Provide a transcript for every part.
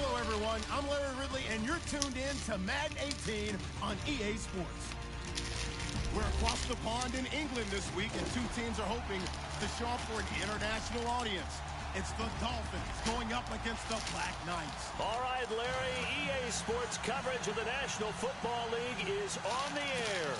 Hello, everyone. I'm Larry Ridley, and you're tuned in to Madden 18 on EA Sports. We're across the pond in England this week, and two teams are hoping to show up for an international audience. It's the Dolphins going up against the Black Knights. All right, Larry, EA Sports coverage of the National Football League is on the air.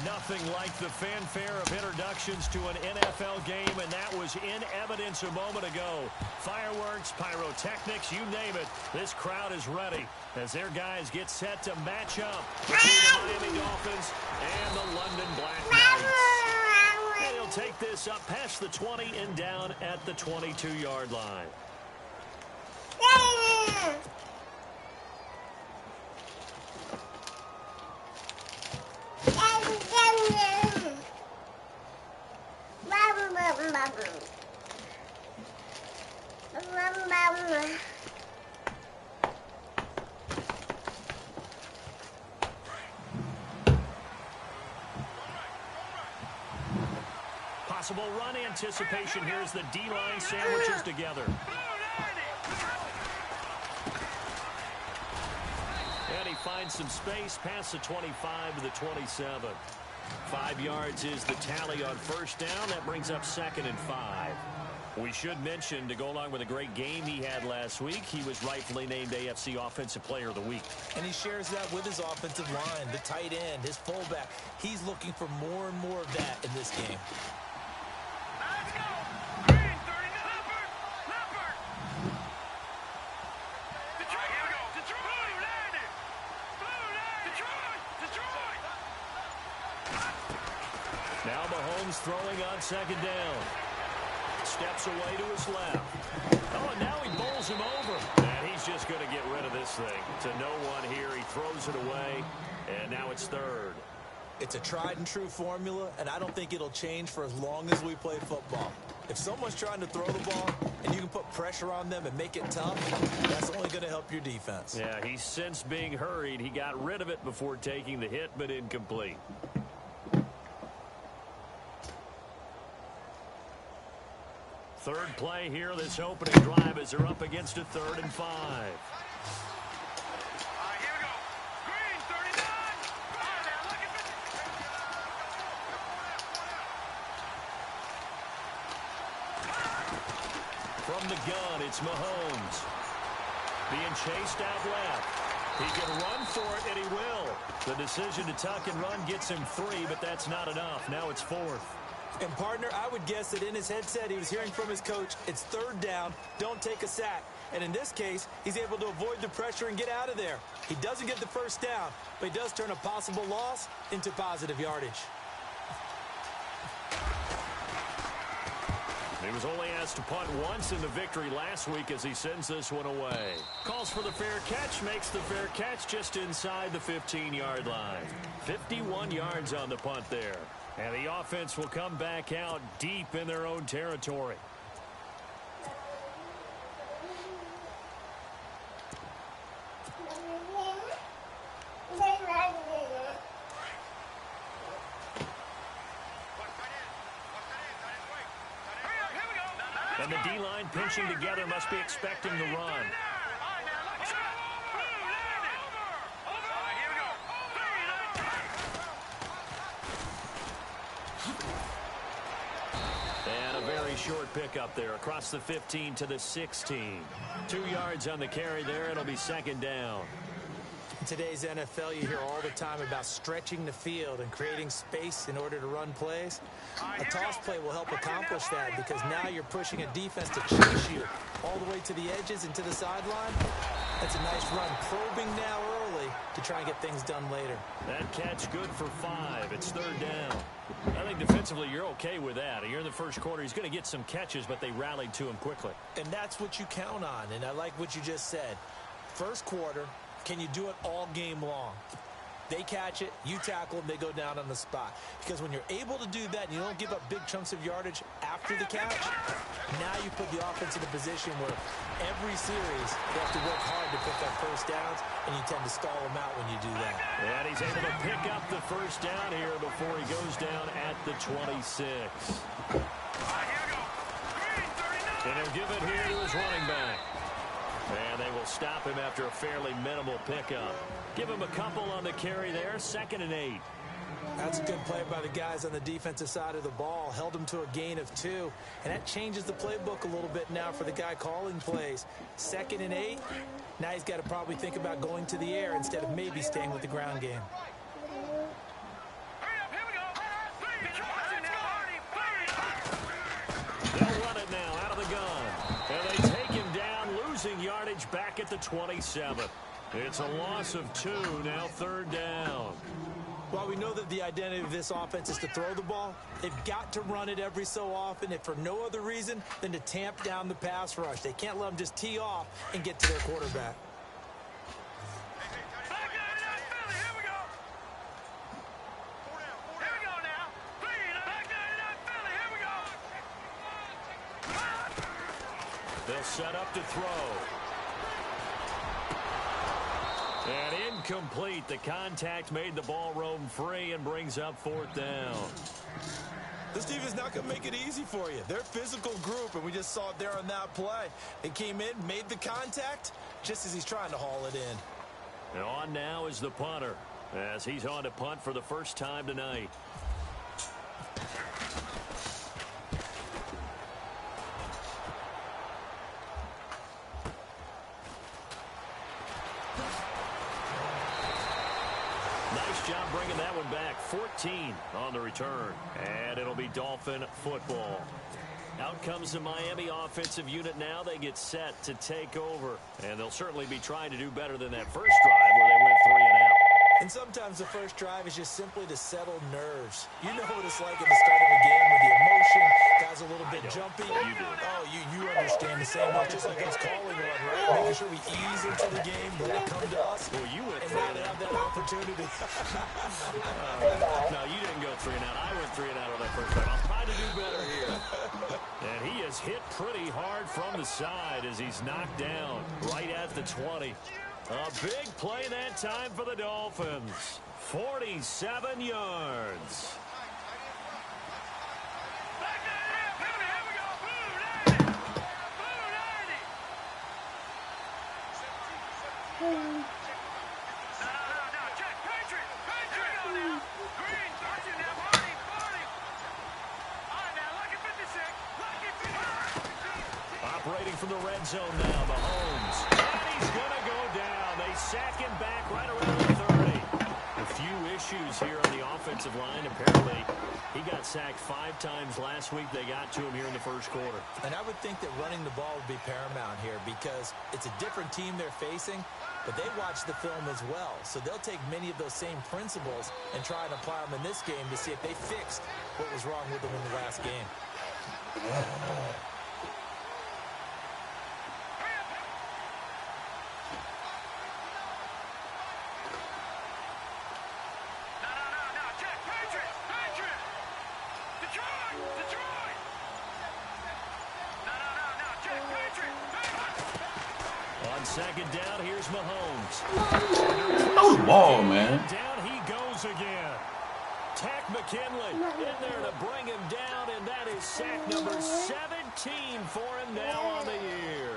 Nothing like the fanfare of introductions to an NFL game, and that was in evidence a moment ago. Fireworks, pyrotechnics, you name it. This crowd is ready as their guys get set to match up between the Miami Dolphins and the London Black Knights. And he'll take this up past the 20 and down at the 22-yard line. Possible run anticipation here as the D-line sandwiches together. And he finds some space past the 25 to the 27. 5 yards is the tally on first down. That brings up 2nd and 5. We should mention, to go along with a great game he had last week, he was rightfully named AFC Offensive Player of the Week. And he shares that with his offensive line, the tight end, his fullback. He's looking for more and more of that in this game. Let's go! Green, 39. Leopard! Detroit, here we go. Detroit! Detroit! Now Mahomes throwing on 2nd down. Steps away to his left. Oh, and now he bowls him over. And he's just going to get rid of this thing. To no one here. He throws it away. And now it's 3rd. It's a tried-and-true formula, and I don't think it'll change for as long as we play football. If someone's trying to throw the ball and you can put pressure on them and make it tough, that's only going to help your defense. Yeah, he's since being hurried. He got rid of it before taking the hit, but incomplete. Third play here, this opening drive, as they're up against a 3rd and 5. Here we go. Green, 39. From the gun, it's Mahomes. Being chased out left. He can run for it, and he will. The decision to tuck and run gets him 3, but that's not enough. Now it's 4th. And, partner, I would guess that in his headset he was hearing from his coach, it's 3rd down, don't take a sack. And in this case, he's able to avoid the pressure and get out of there. He doesn't get the first down, but he does turn a possible loss into positive yardage. He was only asked to punt once in the victory last week as he sends this one away. Calls for the fair catch, makes the fair catch just inside the 15-yard line. 51 yards on the punt there. And the offense will come back out deep in their own territory. And the D-line pinching together must be expecting the run. And a very short pickup there across the 15 to the 16. 2 yards on the carry there. It'll be 2nd down. In today's NFL, you hear all the time about stretching the field and creating space in order to run plays. A toss play will help accomplish that because now you're pushing a defense to chase you all the way to the edges and to the sideline. That's a nice run, probing now early to try and get things done later. That catch good for 5. It's 3rd down. I think defensively you're okay with that. You're in the first quarter. He's going to get some catches, but they rallied to him quickly. And that's what you count on, and I like what you just said. First quarter, can you do it all game long? They catch it, you tackle them, they go down on the spot. Because when you're able to do that and you don't give up big chunks of yardage after the catch, now you put the offense in a position where every series they have to work hard to pick up first downs, and you tend to stall them out when you do that. And he's able to pick up the first down here before he goes down at the 26. And he'll give it here to his running back. And they will stop him after a fairly minimal pickup. Give him a couple on the carry there, 2nd and 8. That's a good play by the guys on the defensive side of the ball. Held him to a gain of 2. And that changes the playbook a little bit now for the guy calling plays. 2nd and 8. Now he's got to probably think about going to the air instead of maybe staying with the ground game. They'll run it now out of the gun. And they take him down, losing yardage back at the 27. It's a loss of 2, now 3rd down. While we know that the identity of this offense is to throw the ball, they've got to run it every so often, if for no other reason than to tamp down the pass rush. They can't let them just tee off and get to their quarterback. They'll set up to throw. And incomplete. The contact made the ball roam free and brings up 4th down. This team is not going to make it easy for you. They're a physical group, and we just saw it there on that play. They came in, made the contact, just as he's trying to haul it in. And on now is the punter, as he's on to punt for the first time tonight. Nice job bringing that one back. 14 on the return. And it'll be Dolphin football. Out comes the Miami offensive unit now. They get set to take over. And they'll certainly be trying to do better than that first drive where they went 3 and out. And sometimes the first drive is just simply to settle nerves. You know what it's like at the start of a game with the emotion. Guys a little bit jumpy. You do. Oh, you understand the same way. Just like us calling one, right? Making sure we ease into the game, let it come to us. Well, you went and 3 now and they out. have that opportunity. No, you didn't go 3 and out. I went 3 and out on that first drive. I'll try to do better here. And he is hit pretty hard from the side as he's knocked down right at the 20. A big play that time for the Dolphins. 47 yards. Operating from the red zone now, Mahomes. And he's going to go down. They sack him back right around the 30. A few issues here on the offensive line. Apparently, he got sacked 5 times last week. They got to him here in the first quarter. And I would think that running the ball would be paramount here because it's a different team they're facing, but they watch the film as well. So they'll take many of those same principles and try and apply them in this game to see if they fixed what was wrong with them in the last game. On second down, here's Mahomes. Throw the ball, man. Down he goes again. Tack McKinley in there to bring him down, and that is sack number 17 for him now on the year.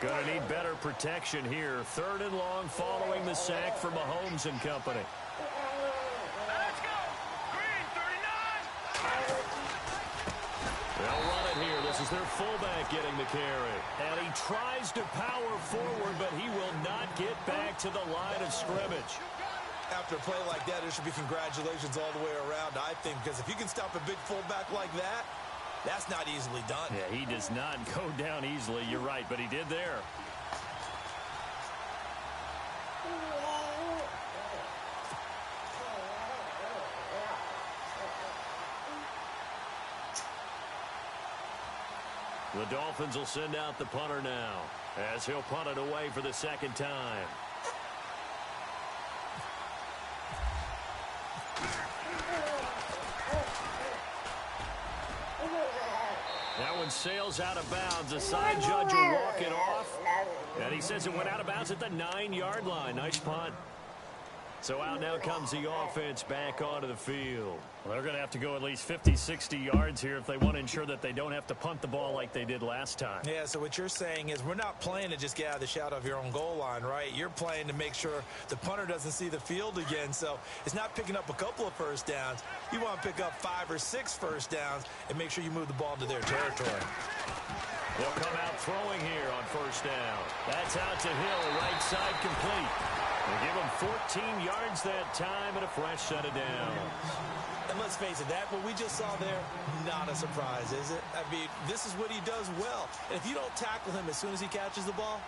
Gonna need better protection here. 3rd and long following the sack for Mahomes and company. Let's go! Green, 39! They'll run it here. This is their fullback getting the carry. And he tries to power forward, but he will not get back to the line of scrimmage. After a play like that, there should be congratulations all the way around, I think, because if you can stop a big fullback like that, that's not easily done. Yeah, he does not go down easily. You're right, but he did there. The Dolphins will send out the punter now as he'll punt it away for the 2nd time. That one sails out of bounds. The side judge will walk it off. And he says it went out of bounds at the 9-yard line. Nice punt. So out now comes the offense back onto the field. Well, they're going to have to go at least 50, 60 yards here if they want to ensure that they don't have to punt the ball like they did last time. Yeah, so what you're saying is we're not playing to just get out of the shadow of your own goal line, right? You're playing to make sure the punter doesn't see the field again. So it's not picking up a couple of first downs. You want to pick up 5 or 6 first downs and make sure you move the ball into their territory. They'll come out throwing here on first down. That's out to Hill, right side complete. They give him 14 yards that time and a fresh set of downs. And let's face it, that what we just saw there, not a surprise, is it? I mean, this is what he does well. And if you don't tackle him as soon as he catches the ball,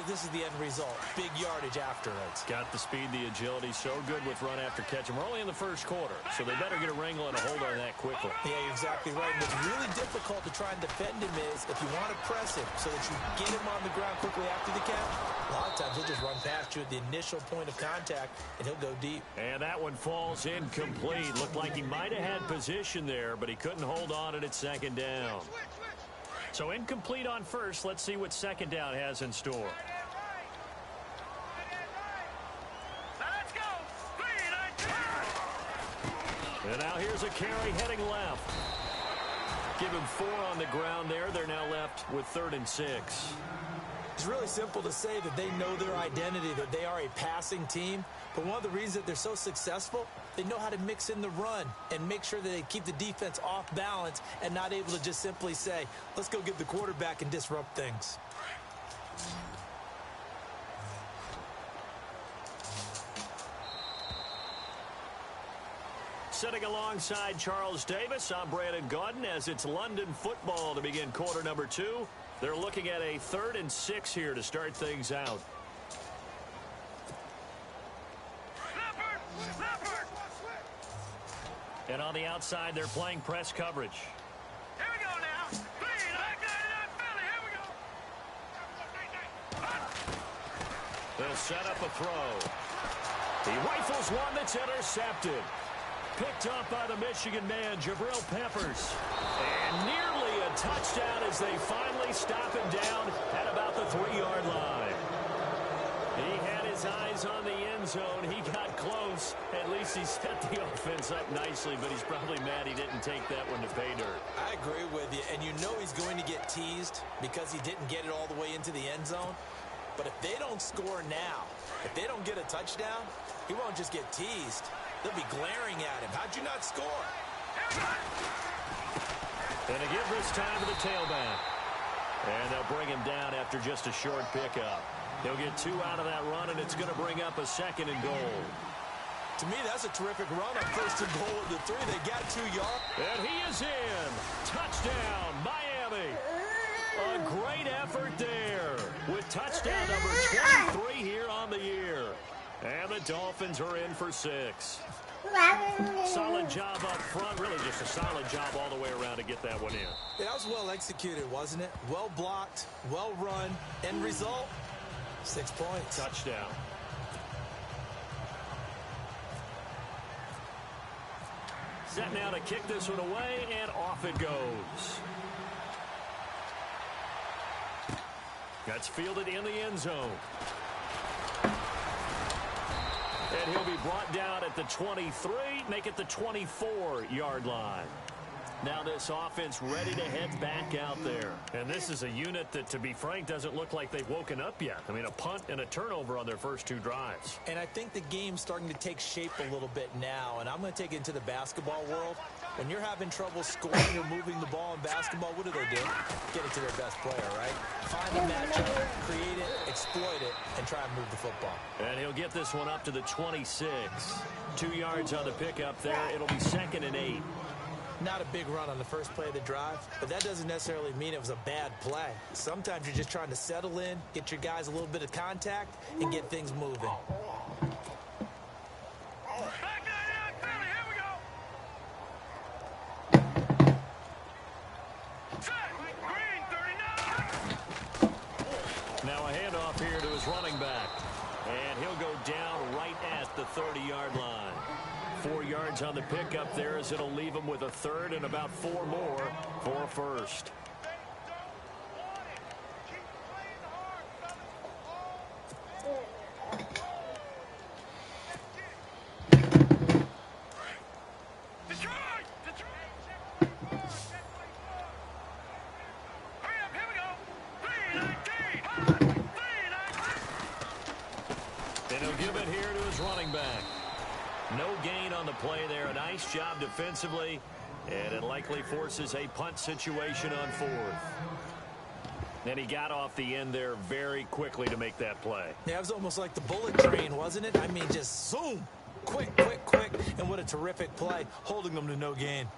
this is the end result. Big yardage afterwards. Got the speed, the agility, so good with run after catch. And we're only in the first quarter, so they better get a wrangle and a hold on that quickly. Yeah, you're exactly right. And what's really difficult to try and defend him is if you want to press him so that you get him on the ground quickly after the catch, a lot of times he'll just run past you at the initial point of contact, and he'll go deep. And that one falls incomplete. Looked like he might have had position there, but he couldn't hold on it at second down. So incomplete on first. Let's see what second down has in store. Let's go. And now here's a carry heading left. Give him 4 on the ground there. They're now left with 3rd and 6. It's really simple to say that they know their identity, that they are a passing team. But one of the reasons that they're so successful, they know how to mix in the run and make sure that they keep the defense off balance and not able to just simply say, let's go get the quarterback and disrupt things. Sitting alongside Charles Davis, I'm Brandon Gaudin as it's London football to begin quarter number 2. They're looking at a 3rd and 6 here to start things out. And on the outside, they're playing press coverage. Here we go now. Here we go. They'll set up a throw. He rifles one that's intercepted. Picked up by the Michigan man, Jabril Peppers. And nearly a touchdown as they finally stop him down at about the 3-yard line. He had his eyes on the end zone. He got close. At least he set the offense up nicely, but he's probably mad he didn't take that one to pay dirt. I agree with you, and you know he's going to get teased because he didn't get it all the way into the end zone. But if they don't score now, if they don't get a touchdown, he won't just get teased. They'll be glaring at him. How'd you not score? And a give this time to the tailback. And they'll bring him down after just a short pickup. He'll get 2 out of that run, and it's going to bring up a 2nd and goal. To me, that's a terrific run on 1st and goal at the 3. They got 2 yards. And he is in. Touchdown, Miami. A great effort there with touchdown number 23 here on the year. And the Dolphins are in for 6. Solid job up front. Really just a solid job all the way around to get that one in. Yeah, that was well executed, wasn't it? Well blocked, well run. End result, 6 points. Touchdown. Set now to kick this one away, and off it goes. That's fielded in the end zone. And he'll be brought down at the 23, make it the 24-yard line. Now this offense ready to head back out there. And this is a unit that, to be frank, doesn't look like they've woken up yet. I mean, a punt and a turnover on their first 2 drives. And I think the game's starting to take shape a little bit now. And I'm going to take it into the basketball world. When you're having trouble scoring or moving the ball in basketball, what do? Get it to their best player, right? Find the matchup, create it, exploit it, and try and move the football. And he'll get this one up to the 26. 2 yards on the pickup there. It'll be 2nd and 8. Not a big run on the first play of the drive, but that doesn't necessarily mean it was a bad play. Sometimes you're just trying to settle in, get your guys a little bit of contact, and get things moving. Now a handoff here to his running back. And he'll go down right at the 30-yard line. 4 yards on the pickup there as it'll leave him with a 3rd and about 4 more for a first. Detroit! Hurry up, here we go. 319! And he'll give it here to his running back. No gain on the play there. A nice job defensively, and it likely forces a punt situation on fourth. And he got off the end there very quickly to make that play. Yeah, it was almost like the bullet train, wasn't it? I mean, just zoom. Quick, quick, quick. And what a terrific play, holding them to no gain.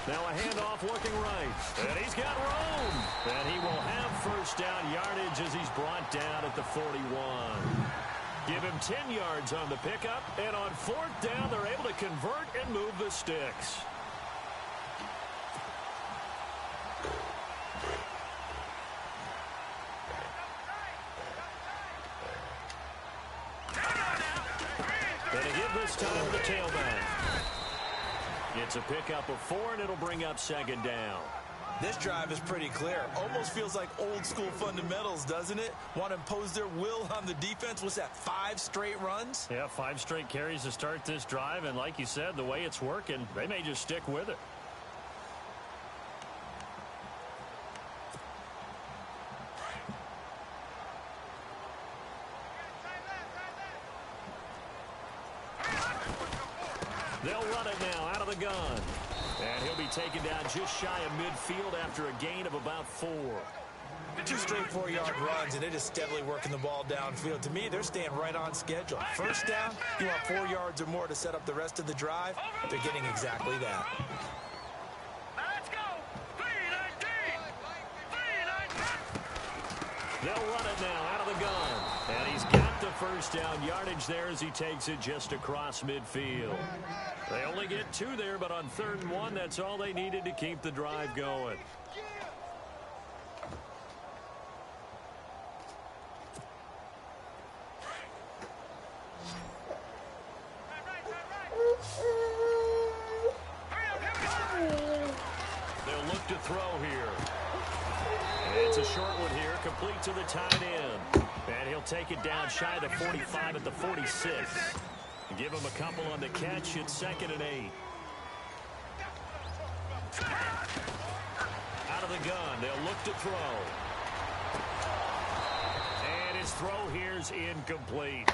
Now a handoff looking right. And he's got room. And he will have first down yardage as he's brought down at the 41. Give him 10 yards on the pickup. And on fourth down, they're able to convert and move the sticks. Gonna give this time to the tailback. It's a pickup of 4, and it'll bring up second down. This drive is pretty clear. Almost feels like old school fundamentals, doesn't it? Want to impose their will on the defense. What's that, 5 straight runs? Yeah, 5 straight carries to start this drive, and like you said, the way it's working, they may just stick with it. They'll run it now out of the gun. And he'll be taken down just shy of midfield after a gain of about 4. 2 straight 4-yard runs, and they're just steadily working the ball downfield. To me, they're staying right on schedule. First down, you want 4 yards or more to set up the rest of the drive. They're getting exactly that. Let's go. 319! 319! They'll run it now out of the gun. And he's got the first down yardage there as he takes it just across midfield. They only get 2 there, but on 3rd and 1, that's all they needed to keep the drive going. They'll look to throw here. And it's a short one here, complete to the tight end. And he'll take it down shy of the 45 at the 46. Give him a couple on the catch. It's 2nd and 8. Out of the gun. They'll look to throw. And his throw here's incomplete.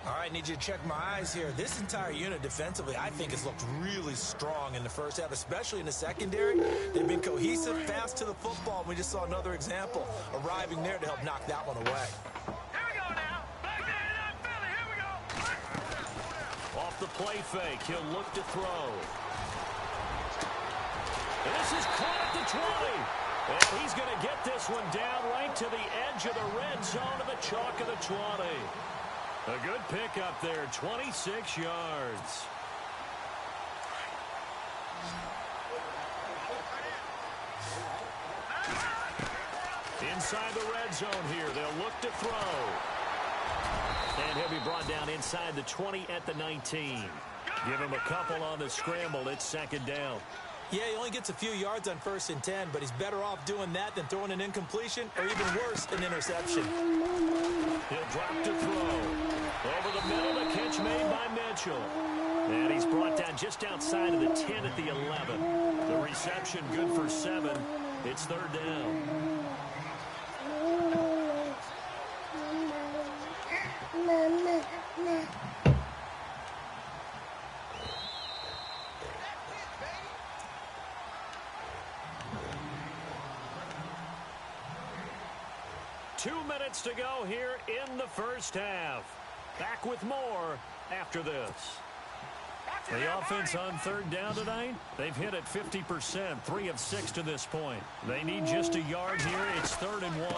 All right, need you to check my eyes here. This entire unit defensively, I think, has looked really strong in the first half, especially in the secondary. They've been cohesive, fast to the football. We just saw another example arriving there to help knock that one away. Here we go now. Philly, here we go. Off the play fake, he'll look to throw. And this is caught at the 20. And he's going to get this one down right to the edge of the red zone of the chalk of the 20. A good pickup there, 26 yards. Inside the red zone here, they'll look to throw. And he'll be brought down inside the 20 at the 19. Give him a couple on the scramble. It's 2nd down. Yeah, he only gets a few yards on 1st and 10, but he's better off doing that than throwing an incompletion or even worse, an interception. He'll drop to throw. Over the middle, the catch made by Mitchell. And he's brought down just outside of the 10 at the 11. The reception good for 7. It's 3rd down. Two minutes to go here in the first half. Back with more after this. The offense on 3rd down tonight, they've hit it 50%, 3 of 6 to this point. They need just a yard here. It's 3rd and 1.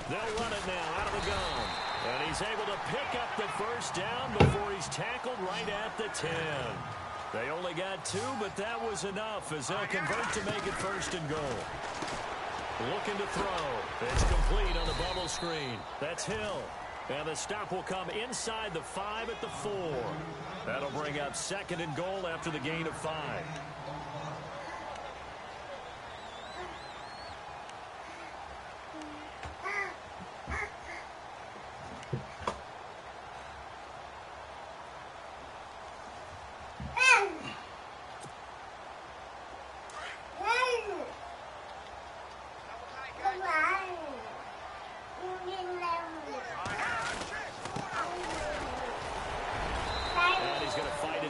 They'll run it now out of the gun. And he's able to pick up the first down before he's tackled right at the 10. They only got 2, but that was enough as they'll convert to make it 1st and goal. Looking to throw. It's complete on the bubble screen. That's Hill. And the stop will come inside the 5 at the 4. That'll bring up 2nd and goal after the gain of 5.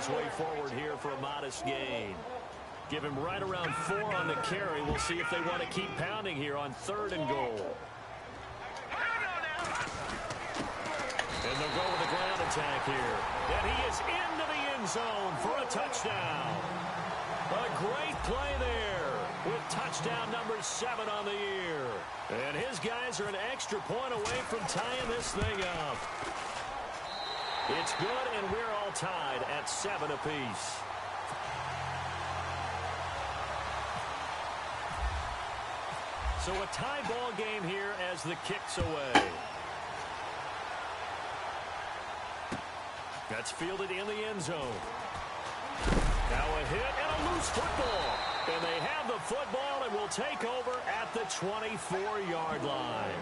Way forward here for a modest gain. Give him right around 4 on the carry. We'll see if they want to keep pounding here on 3rd and goal. And they'll go with a ground attack here. And he is into the end zone for a touchdown. A great play there with touchdown number 7 on the year. And his guys are an extra point away from tying this thing up. It's good, and we're all tied at 7 apiece. So a tie ball game here as the kick's away. That's fielded in the end zone. Now a hit and a loose football. And they have the football and will take over at the 24-yard line.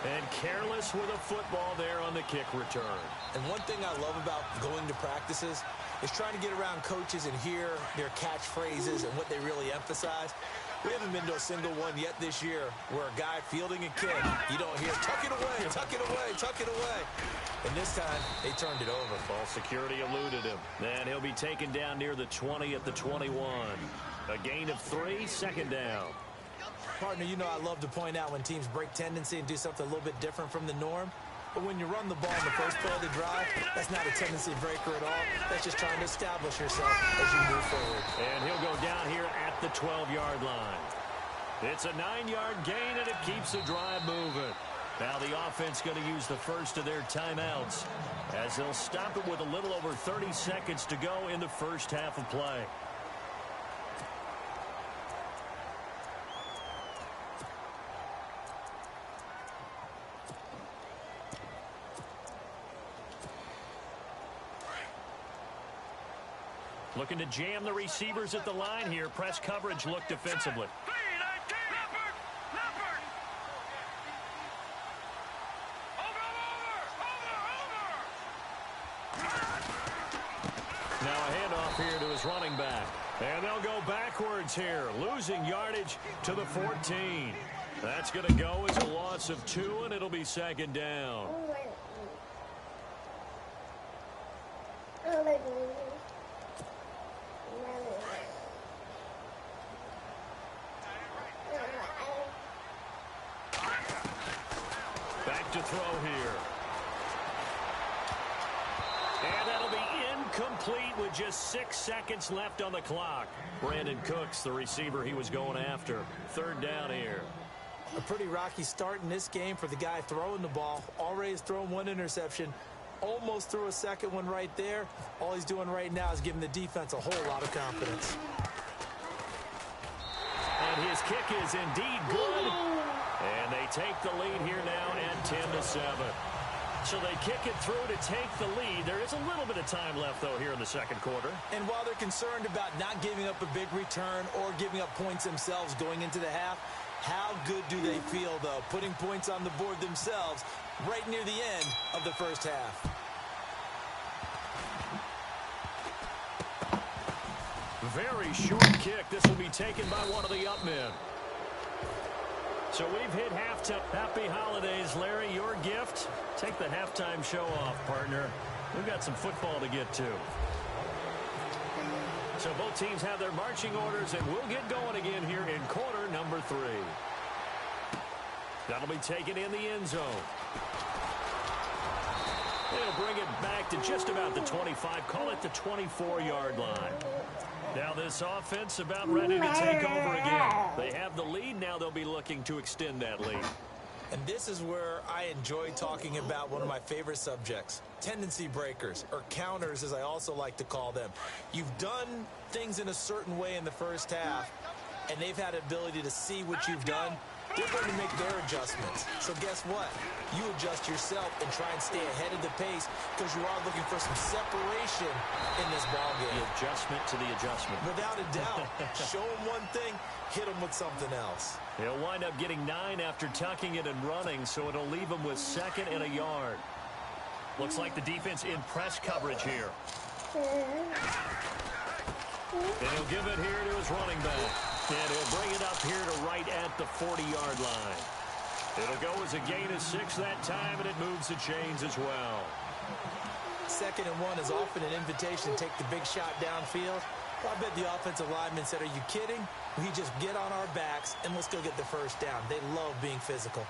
And careless with a football there on the kick return. And one thing I love about going to practices is trying to get around coaches and hear their catchphrases and what they really emphasize. We haven't been to a single one yet this year where a guy fielding a kick, you don't hear, tuck it away, tuck it away, tuck it away. And this time, they turned it over. Ball security eluded him. And he'll be taken down near the 20 at the 21. A gain of 3, 2nd down. Partner, you know I love to point out when teams break tendency and do something a little bit different from the norm. But when you run the ball in the first play of the drive, that's not a tendency breaker at all. That's just trying to establish yourself as you move forward. And he'll go down here at the 12-yard line. It's a 9-yard gain, and it keeps the drive moving. Now the offense going to use the first of their timeouts as they'll stop it with a little over 30 seconds to go in the first half of play. Looking to jam the receivers at the line here. Press coverage look defensively. Now a handoff here to his running back. And they'll go backwards here, losing yardage to the 14. That's going to go as a loss of 2, and it'll be 2nd down. Back to throw here. And that'll be incomplete with just 6 seconds left on the clock. Brandon Cooks, the receiver he was going after. 3rd down here. A pretty rocky start in this game for the guy throwing the ball. Already has thrown 1 interception. Almost threw a 2nd one right there. All he's doing right now is giving the defense a whole lot of confidence. And his kick is indeed good. And they take the lead here now at 10-7. So they kick it through to take the lead. There is a little bit of time left, though, here in the 2nd quarter. And while they're concerned about not giving up a big return or giving up points themselves going into the half, how good do they feel, though, putting points on the board themselves right near the end of the first half? Very short kick. This will be taken by one of the up men. So we've hit halftime. Happy holidays, Larry. Your gift. Take the halftime show off, partner. We've got some football to get to. So both teams have their marching orders, and we'll get going again here in quarter number 3. That'll be taken in the end zone. They'll bring it back to just about the 25. Call it the 24-yard line. Now this offense about ready to take over again. They have the lead. Now they'll be looking to extend that lead. And this is where I enjoy talking about one of my favorite subjects, tendency breakers, or counters as I also like to call them. You've done things in a certain way in the first half, and they've had the ability to see what you've done, they're going to make their adjustments. So guess what? You adjust yourself and try and stay ahead of the pace because you are looking for some separation in this ballgame. The adjustment to the adjustment. Without a doubt. Show them one thing, hit them with something else. He'll wind up getting 9 after tucking it and running, so it'll leave him with 2nd and a yard. Looks like the defense in press coverage here. And he'll give it here to his running back. And he'll bring it up here to right at the 40-yard line. It'll go as a gain of 6 that time, and it moves the chains as well. 2nd and 1 is often an invitation to take the big shot downfield. Well, I bet the offensive lineman said, are you kidding? We just get on our backs, and let's go get the first down. They love being physical.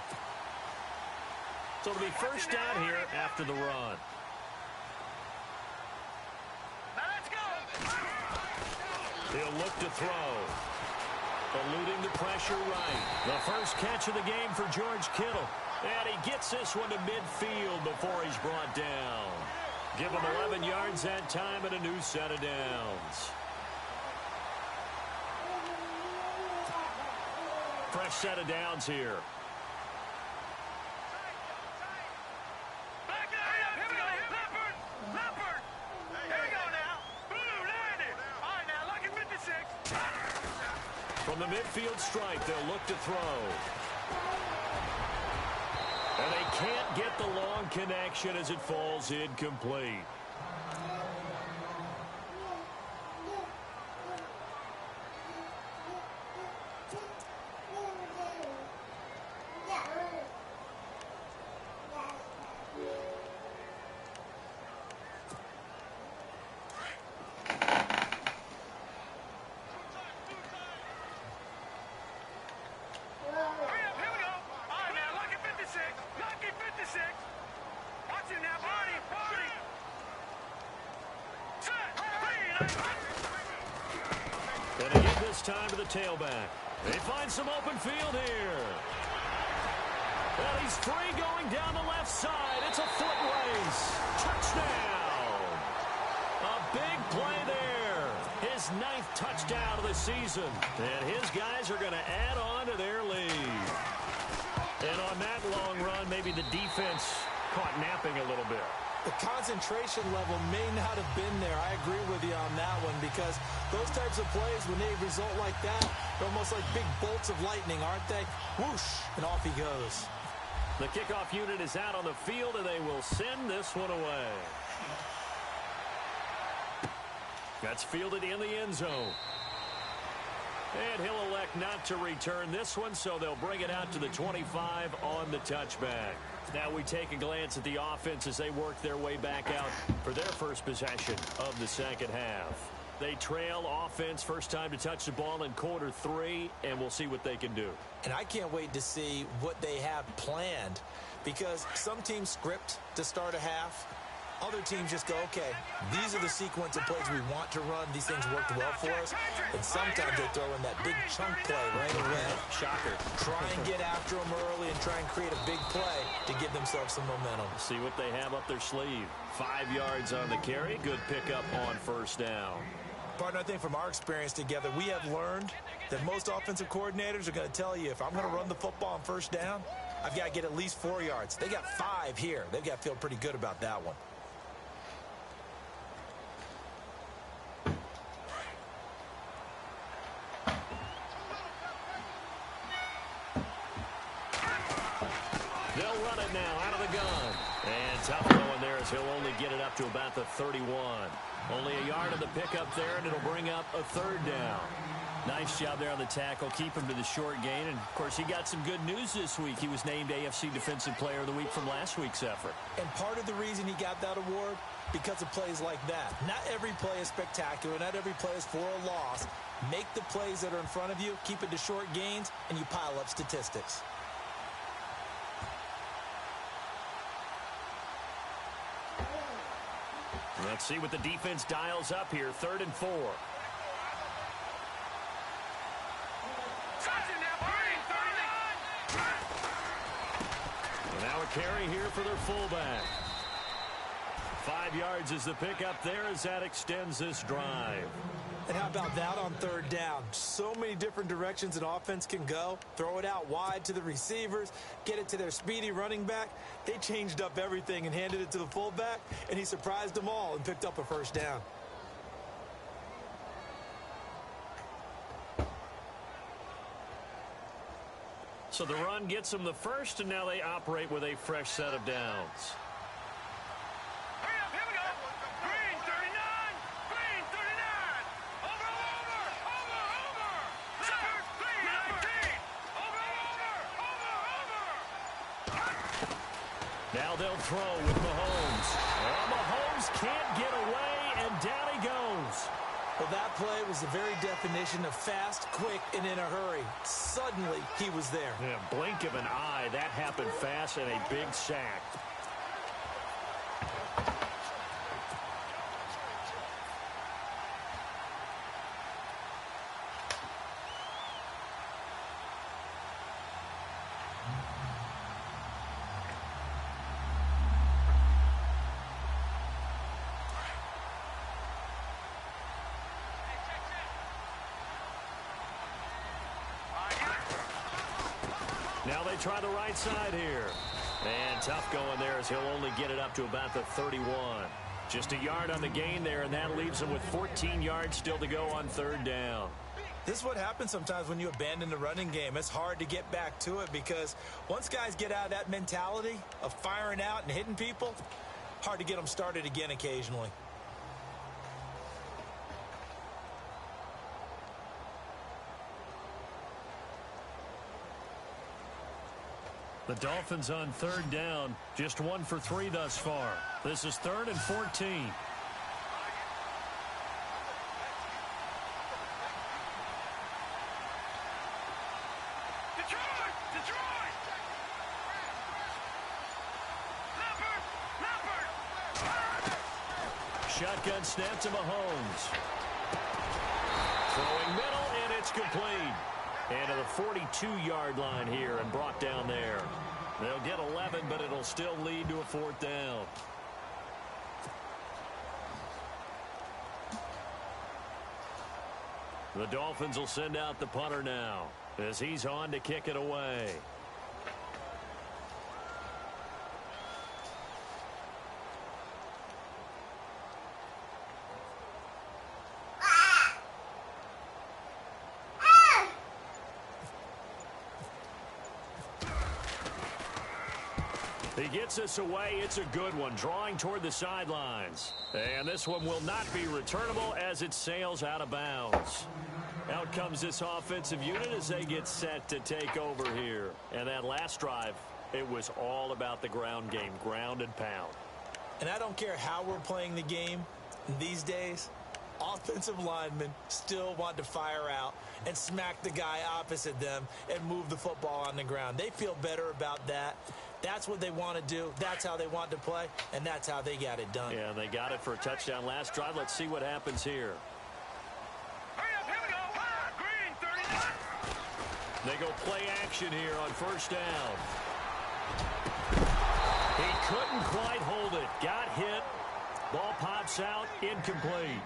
So it'll be first down here after the run. Let's go. He'll look to throw. Eluding the pressure right. The first catch of the game for George Kittle. And he gets this one to midfield before he's brought down. Give him 11 yards that time and a new set of downs. Fresh set of downs here. Back there. Here we go. Leopard. Here we go now. Blue landed. All right, now, lucky 56. From the midfield stripe, they'll look to throw. And they can't get the long connection as it falls incomplete. And again this time to the tailback. They find some open field here. Well, he's free going down the left side. It's a foot race. Touchdown. A big play there. His 9th touchdown of the season. And his guys are going to add on to their lead. And on that long run, maybe the defense caught napping a little bit. The concentration level may not have been there. I agree with you on that one because those types of plays, when they result like that, they're almost like big bolts of lightning, aren't they? Whoosh, and off he goes. The kickoff unit is out on the field, and they will send this one away. That's fielded in the end zone. And he'll elect not to return this one, so they'll bring it out to the 25 on the touchback. Now we take a glance at the offense as they work their way back out for their first possession of the second half. They trail offense first time to touch the ball in quarter 3, and we'll see what they can do. And I can't wait to see what they have planned because some teams script to start a half. Other teams just go, okay, these are the sequence of plays we want to run. These things worked well for us. And sometimes they throw in that big chunk play right away. Shocker. Try and get after them early and try and create a big play to give themselves some momentum. See what they have up their sleeve. 5 yards on the carry. Good pickup on first down. Partner, I think from our experience together, we have learned that most offensive coordinators are going to tell you, if I'm going to run the football on first down, I've got to get at least 4 yards. They got 5 here. They've got to feel pretty good about that one. They'll run it now out of the gun. And tough going there as he'll only get it up to about the 31. Only a yard of the pickup there, and it'll bring up a 3rd down. Nice job there on the tackle. Keep him to the short gain. And, of course, he got some good news this week. He was named AFC Defensive Player of the Week from last week's effort. And part of the reason he got that award, because of plays like that. Not every play is spectacular. Not every play is for a loss. Make the plays that are in front of you, keep it to short gains, and you pile up statistics. Let's see what the defense dials up here. 3rd and 4. And now a carry here for their fullback. 5 yards is the pickup there as that extends this drive. And how about that on third down? So many different directions an offense can go. Throw it out wide to the receivers, get it to their speedy running back. They changed up everything and handed it to the fullback, and he surprised them all and picked up a first down. So the run gets them the first, and now they operate with a fresh set of downs. Hurry up, here we go. Green 39. Green 39. Over. Leopard, green 19. Over. Now they'll throw with Mahomes. Well, Mahomes can't get away, and down he goes. Well, that play was the very definition of fast, quick, and in a hurry. Suddenly, he was there. Yeah, blink of an eye, that happened fast, and a big sack. Now they try the right side here. And tough going there as he'll only get it up to about the 31. Just a yard on the gain there, and that leaves him with 14 yards still to go on third down. This is what happens sometimes when you abandon the running game. It's hard to get back to it because once guys get out of that mentality of firing out and hitting people, hard to get them started again occasionally. The Dolphins on third down, just 1 for 3 thus far. This is 3rd and 14. Detroit! Leopard! Shotgun snap to Mahomes. Throwing middle, and it's complete. And to the 42-yard line here and brought down there. They'll get 11, but it'll still lead to a 4th down. The Dolphins will send out the punter now as he's on to kick it away. He gets this away. It's a good one, drawing toward the sidelines. And this one will not be returnable as it sails out of bounds. Out comes this offensive unit as they get set to take over here. And that last drive, it was all about the ground game, ground and pound. And I don't care how we're playing the game these days, offensive linemen still want to fire out and smack the guy opposite them and move the football on the ground. They feel better about that. That's what they want to do. That's how they want to play, and that's how they got it done. Yeah, they got it for a touchdown last drive. Let's see what happens here. Hurry up, here we go. Green 39. They go play action here on first down. He couldn't quite hold it. Got hit. Ball pops out. Incomplete.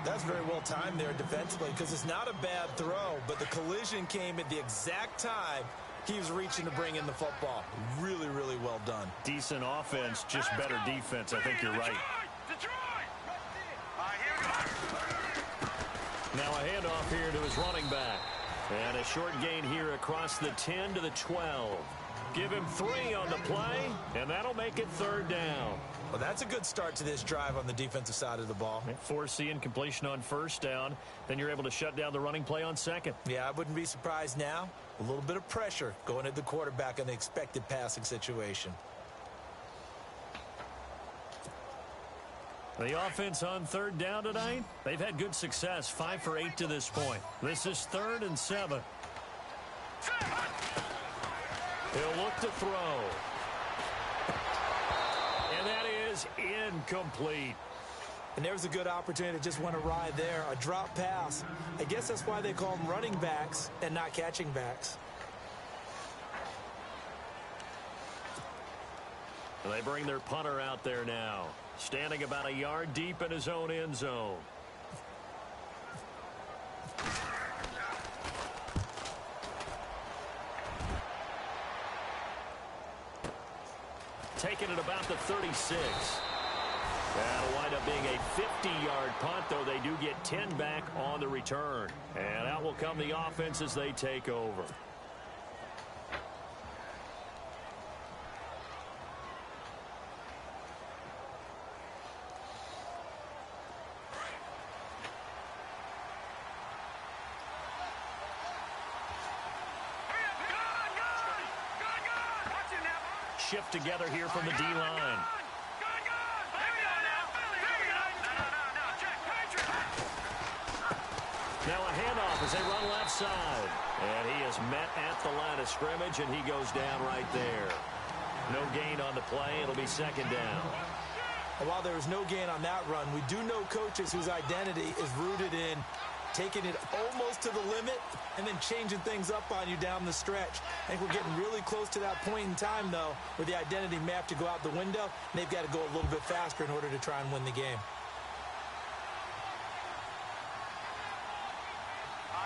That's very well timed there defensively because it's not a bad throw, but the collision came at the exact time he was reaching to bring in the football. Really, really well done. Decent offense, just better defense. I think you're right. Detroit! All right, here we go. Now a handoff here to his running back. And a short gain here across the 10 to the 12. Give him 3 on the play, and that'll make it third down. Well, that's a good start to this drive on the defensive side of the ball. Force the incompletion on first down. Then you're able to shut down the running play on second. Yeah, I wouldn't be surprised now. A little bit of pressure going at the quarterback in the expected passing situation. The offense on third down tonight, they've had good success, 5 for 8 to this point. This is 3rd and 7. He'll look to throw. And that is incomplete. And there was a good opportunity that just went awry there. A drop pass. I guess that's why they call them running backs and not catching backs. And they bring their punter out there now, standing about a yard deep in his own end zone. taken at about the 36. That'll wind up being a 50-yard punt, though they do get 10 back on the return. And out will come the offense as they take over. Shift together here from the D-line. Now a handoff as they run left side. And he is met at the line of scrimmage, and he goes down right there. No gain on the play. It'll be second down. And while there was no gain on that run, we do know coaches whose identity is rooted in taking it almost to the limit and then changing things up on you down the stretch. I think we're getting really close to that point in time, though, where the identity may have to go out the window, and they've got to go a little bit faster in order to try and win the game.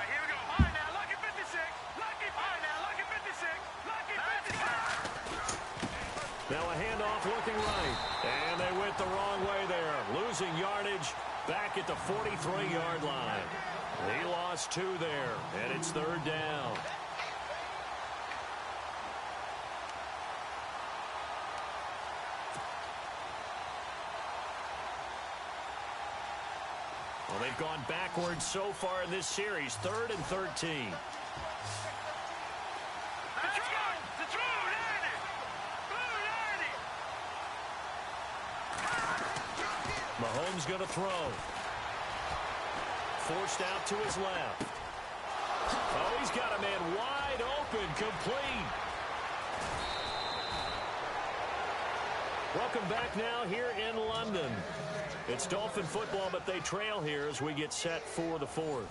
Here we go. All right, now, lucky 56. Lucky 56. Lucky 56. Now a handoff looking right. And they went the wrong way there. Losing yardage back at the 43-yard line. He lost 2 there, and it's third down. Well, they've gone backwards so far in this series. 3rd and 13. Mahomes going to throw. Forced out to his left. Oh, he's got a man wide open, complete. Welcome back now here in London. It's Dolphin football, but they trail here as we get set for the 4th.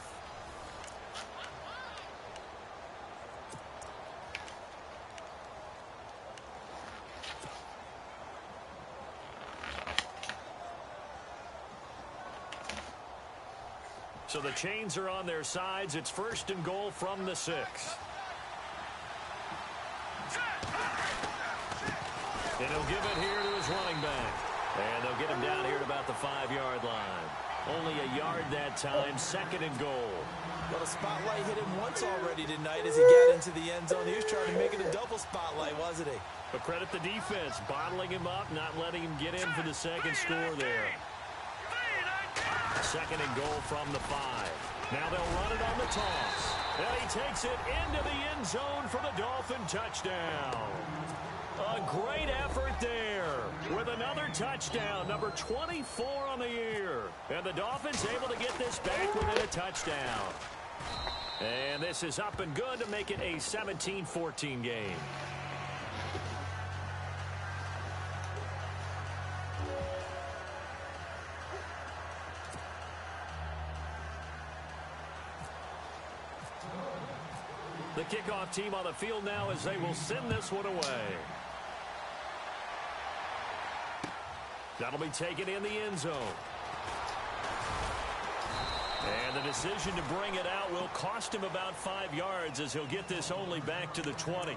So the chains are on their sides. It's 1st and goal from the 6. And he'll give it here to his running back. And they'll get him down here at about the 5-yard line. Only a yard that time. 2nd and goal. Well, the spotlight hit him once already tonight as he got into the end zone. He was trying to make it a double spotlight, wasn't he? But credit the defense, bottling him up, not letting him get in for the second score there. 2nd and goal from the 5. Now they'll run it on the toss. And he takes it into the end zone for the Dolphin touchdown. A great effort there with another touchdown, number 24 on the year. And the Dolphins able to get this back within a touchdown. And this is up and good to make it a 17-14 game. The kickoff team on the field now as they will send this one away. That'll be taken in the end zone. And the decision to bring it out will cost him about 5 yards as he'll get this only back to the 20.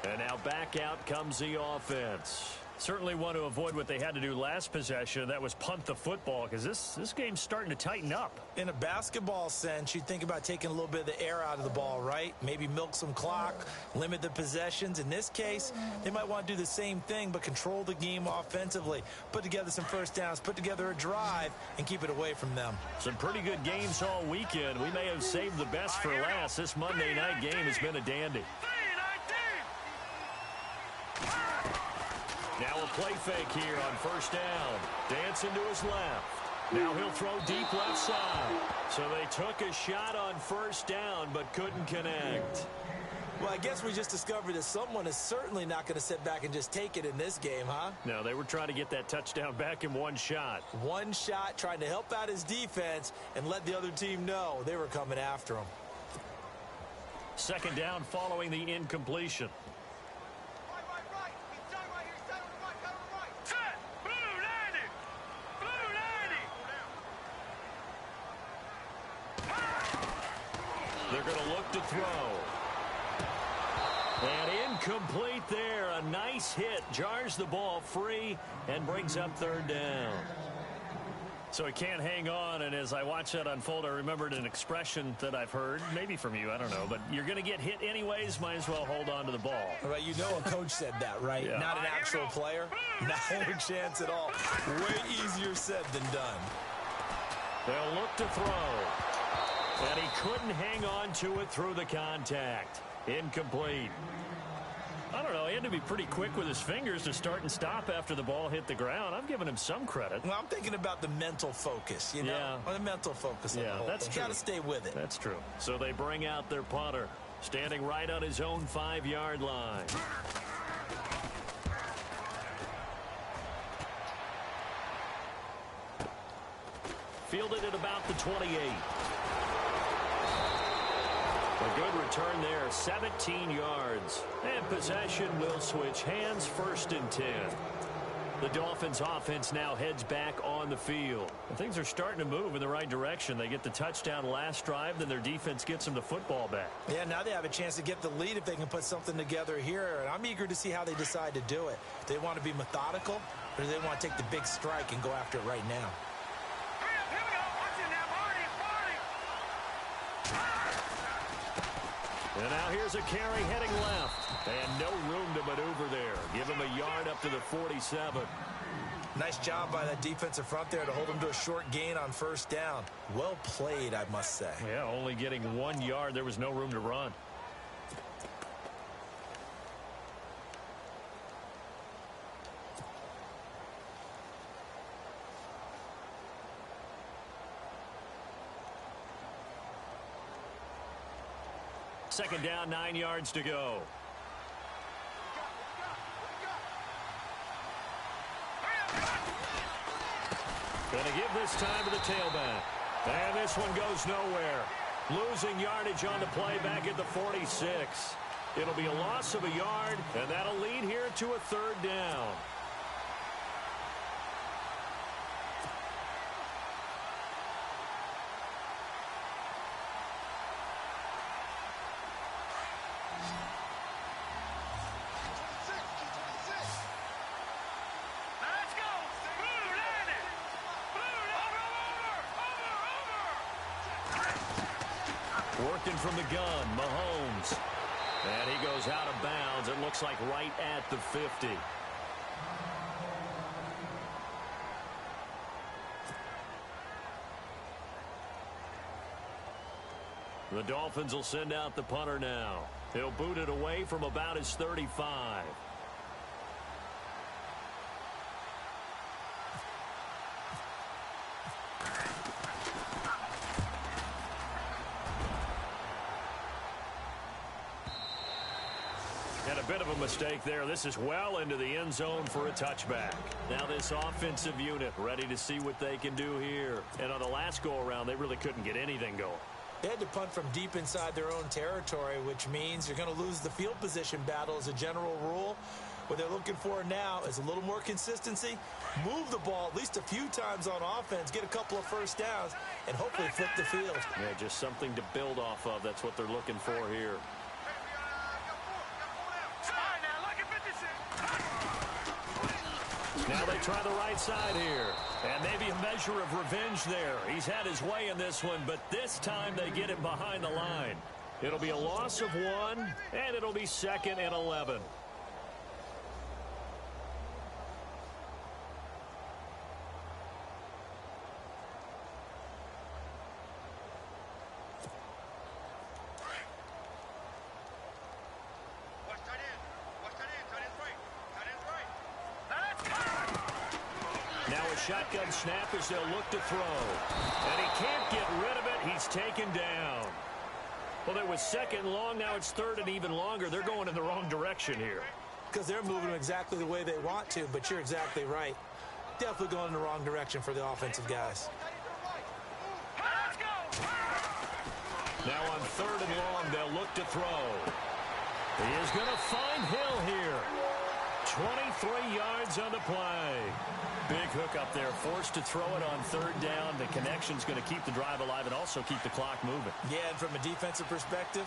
And now back out comes the offense. Certainly want to avoid what they had to do last possession. That was punt the football because this game's starting to tighten up. In a basketball sense, you think about taking a little bit of the air out of the ball, right? Maybe milk some clock, limit the possessions. In this case, they might want to do the same thing but control the game offensively. Put together some first downs, put together a drive, and keep it away from them. Some pretty good games all weekend. We may have saved the best for last. This Monday night game has been a dandy. Now a play fake here on first down. Dancing to his left. Now he'll throw deep left side. So they took a shot on first down but couldn't connect. Well, I guess we just discovered that someone is certainly not going to sit back and just take it in this game, huh? No, they were trying to get that touchdown back in one shot. One shot, trying to help out his defense and let the other team know they were coming after him. Second down following the incompletion. They're going to look to throw. And Incomplete there. A nice hit. Jars the ball free and brings up third down. So he can't hang on, and as I watch that unfold, I remembered an expression that I've heard, maybe from you, I don't know, but you're going to get hit anyways, might as well hold on to the ball. Well, you know a coach said that, right? Yeah. Not an actual player. Not a chance at all. Way easier said than done. They'll look to throw. And he couldn't hang on to it through the contact. Incomplete. I don't know. He had to be pretty quick with his fingers to start and stop after the ball hit the ground. I'm giving him some credit. Well, I'm thinking about the mental focus, you know? Yeah. The mental focus of the whole that's thing. true. Got to stay with it. That's true. So they bring out their punter, standing right on his own 5-yard line. Fielded at about the 28. A good return there, 17 yards. And possession will switch hands, 1st and 10. The Dolphins offense now heads back on the field. And things are starting to move in the right direction. They get the touchdown last drive, then their defense gets them the football back. Yeah, now they have a chance to get the lead if they can put something together here. And I'm eager to see how they decide to do it. Do they want to be methodical, or do they want to take the big strike and go after it right now? Here we go. Watch it now. Party. And now here's a carry heading left. And no room to maneuver there. Give him a yard up to the 47. Nice job by that defensive front there to hold him to a short gain on 1st down. Well played, I must say. Yeah, only getting 1 yard. There was no room to run. Second down, 9 yards to go. Going to give this time to the tailback. And this one goes nowhere. Losing yardage on the play back at the 46. It'll be a loss of a yard, and that'll lead here to a 3rd down. Working from the gun, Mahomes. And he goes out of bounds. It looks like right at the 50. The Dolphins will send out the punter now. He'll boot it away from about his 35. And a bit of a mistake there. This is well into the end zone for a touchback. Now this offensive unit ready to see what they can do here. And on the last go-around, they really couldn't get anything going. They had to punt from deep inside their own territory, which means you're going to lose the field position battle as a general rule. What they're looking for now is a little more consistency, move the ball at least a few times on offense, get a couple of 1st downs, and hopefully flip the field. Yeah, just something to build off of. That's what they're looking for here. Now they try the right side here. And maybe a measure of revenge there. He's had his way in this one, but this time they get him behind the line. It'll be a loss of 1, and it'll be 2nd and 11. Shotgun snap as they'll look to throw. And he can't get rid of it. He's taken down. Well, it was 2nd and long. Now it's 3rd and even longer. They're going in the wrong direction here. Because they're moving exactly the way they want to, but you're exactly right. Definitely going in the wrong direction for the offensive guys. Now on 3rd and long, they'll look to throw. He is going to find Hill here. 23 yards on the play. Big hook up there, forced to throw it on 3rd down. The connection's going to keep the drive alive and also keep the clock moving. Yeah, and from a defensive perspective,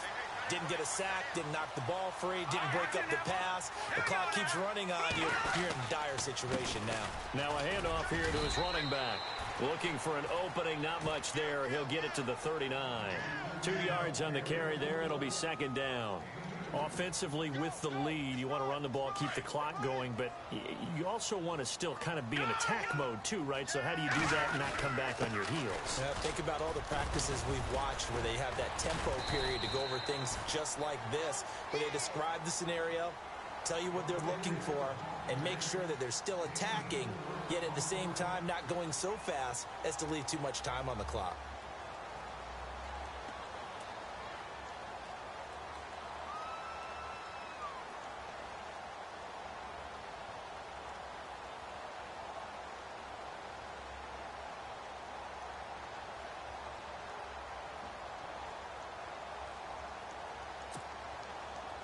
Didn't get a sack, didn't knock the ball free, didn't break up the pass. The clock keeps running on you. You're in a dire situation now. Now a handoff here to his running back. Looking for an opening, not much there. He'll get it to the 39. 2 yards on the carry there. It'll be second down. Offensively with the lead, you want to run the ball, keep the clock going, but you also want to still kind of be in attack mode too, right? So how do you do that and not come back on your heels? Yeah, think about all the practices we've watched where they have that tempo period to go over things just like this, where they describe the scenario, tell you what they're looking for, and make sure that they're still attacking, yet at the same time not going so fast as to leave too much time on the clock.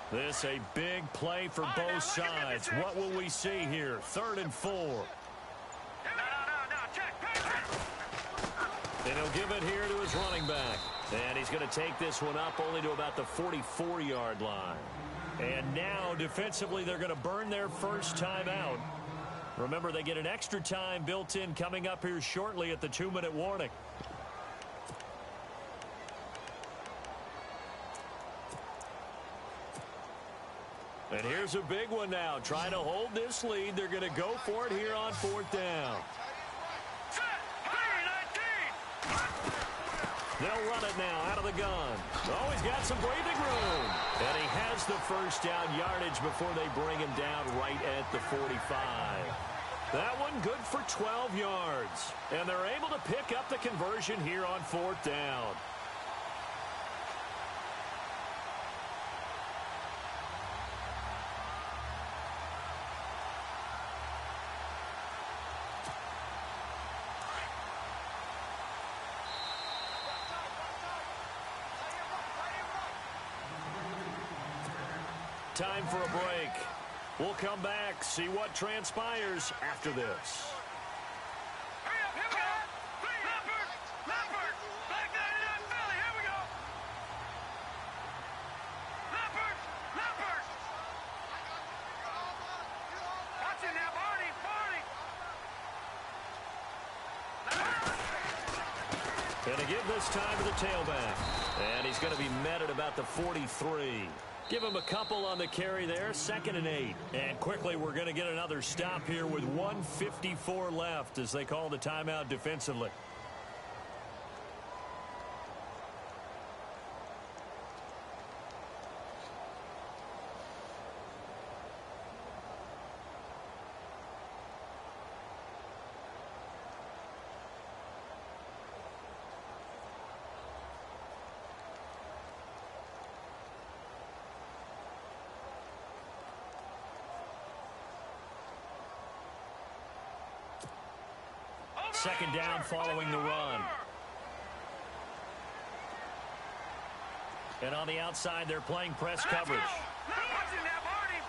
This a big play for both sides. What will we see here? 3rd and 4. No, check. And he'll give it here to his running back. And he's going to take this one up only to about the 44-yard line. And now, defensively, they're going to burn their first time out. Remember, they get an extra time built in coming up here shortly at the 2-minute warning. And here's a big one now. Trying to hold this lead. They're going to go for it here on 4th down. They'll run it now out of the gun. Oh, he's got some breathing room. And he has the first down yardage before they bring him down right at the 45. That one good for 12 yards. And they're able to pick up the conversion here on 4th down. Time for a break. We'll come back, see what transpires after this. Hurry up, here we go. Leopard. Black 99 Philly, here we go. Leopard. Watch it now, Barney. And to give this time to the tailback. And he's going to be met at about the 43. Give him a couple on the carry there, 2nd and 8. And quickly, we're going to get another stop here with 1:54 left as they call the timeout defensively. Second down following the run. And on the outside, they're playing press coverage. Watch it now, Barney.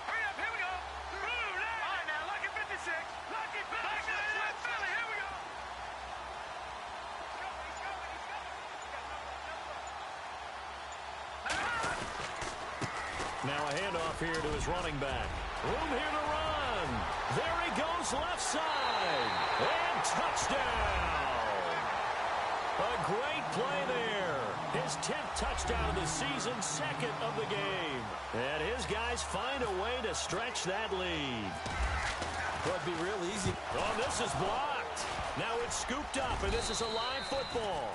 Hurry up, here we go. Blue line. All right, now, lucky 56. Lucky 56. Philly, here we go. Now a handoff here to his running back. Room here to run. There he goes left side. And touchdown. A great play there. His 10th touchdown of the season, 2nd of the game. And his guys find a way to stretch that lead. Well, it'd be real easy. Oh, this is blocked. Now it's scooped up, and this is a live football.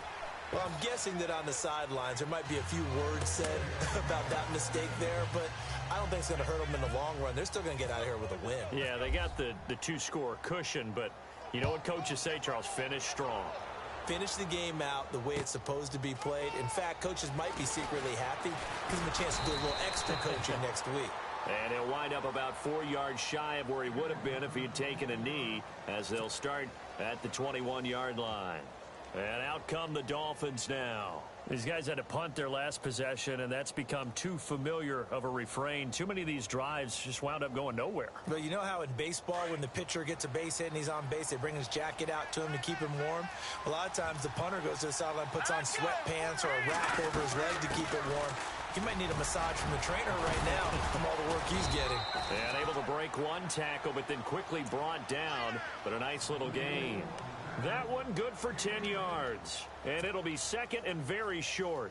Well, I'm guessing that on the sidelines there might be a few words said about that mistake there, but I don't think it's going to hurt them in the long run. They're still going to get out of here with a win. Yeah, they got the 2-score cushion, but you know what coaches say, Charles? Finish strong. Finish the game out the way it's supposed to be played. In fact, coaches might be secretly happy. Gives them a chance to do a little extra coaching next week. And he'll wind up about 4 yards shy of where he would have been if he had taken a knee, as they'll start at the 21-yard line. And out come the Dolphins now. These guys had to punt their last possession, and that's become too familiar of a refrain. Too many of these drives just wound up going nowhere. But you know how in baseball, when the pitcher gets a base hit and he's on base, they bring his jacket out to him to keep him warm? A lot of times the punter goes to the sideline, puts on sweatpants or a wrap over his leg to keep it warm. He might need a massage from the trainer right now from all the work he's getting. And able to break one tackle, but then quickly brought down. But a nice little gain. That one good for 10 yards. And it'll be second and very short.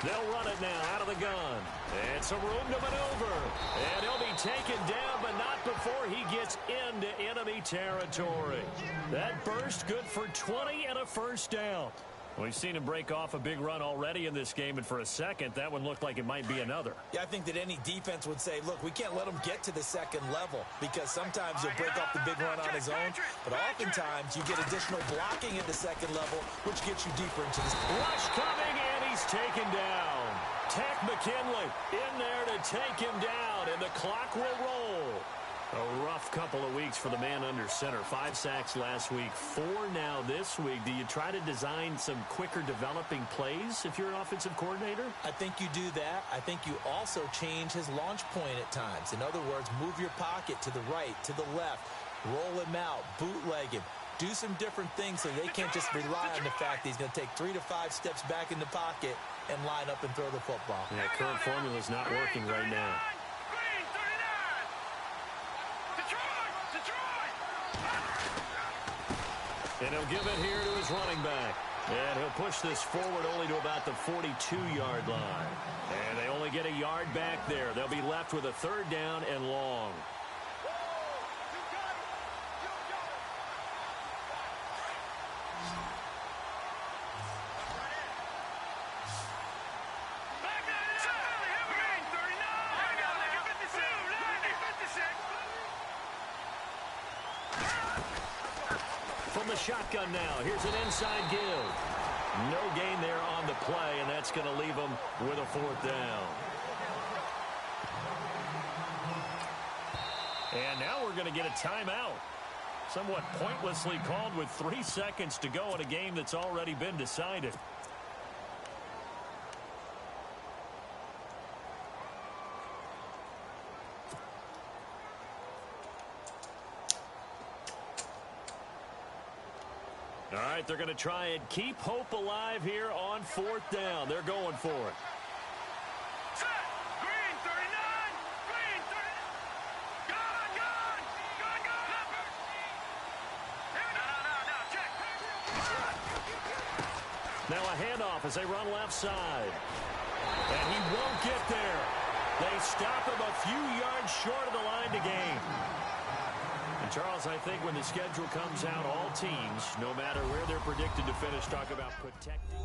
They'll run it now out of the gun. And some room to maneuver. And he'll be taken down, but not before he gets into enemy territory. That burst good for 20 and a first down. We've seen him break off a big run already in this game, and for a second, that one looked like it might be another. Yeah, I think that any defense would say, look, we can't let him get to the second level because sometimes he'll break off the big run on his own, but oftentimes you get additional blocking at the second level, which gets you deeper into this. Rush coming, and he's taken down. Tech McKinley in there to take him down, and the clock will roll. A rough couple of weeks for the man under center. 5 sacks last week, 4 now this week. Do you try to design some quicker developing plays if you're an offensive coordinator? I think you do that. I think you also change his launch point at times. In other words, move your pocket to the right, to the left, roll him out, bootleg him. Do some different things so they can't just rely on the fact that he's going to take 3 to 5 steps back in the pocket and line up and throw the football. Yeah, current formula is not working right now. And he'll give it here to his running back. And he'll push this forward only to about the 42-yard line. And they only get a yard back there. They'll be left with a third down and long. From the shotgun now, here's an inside give. No gain there on the play, and that's going to leave them with a fourth down. And now we're going to get a timeout. Somewhat pointlessly called with 3 seconds to go in a game that's already been decided. All right, they're going to try and keep hope alive here on 4th down. They're going for it. Set. Green 39. Green 30. Gun. No, check. Now a handoff as they run left side. And he won't get there. They stop him a few yards short of the line to gain. And Charles, I think when the schedule comes out, all teams, no matter where they're predicted to finish, talk about protecting.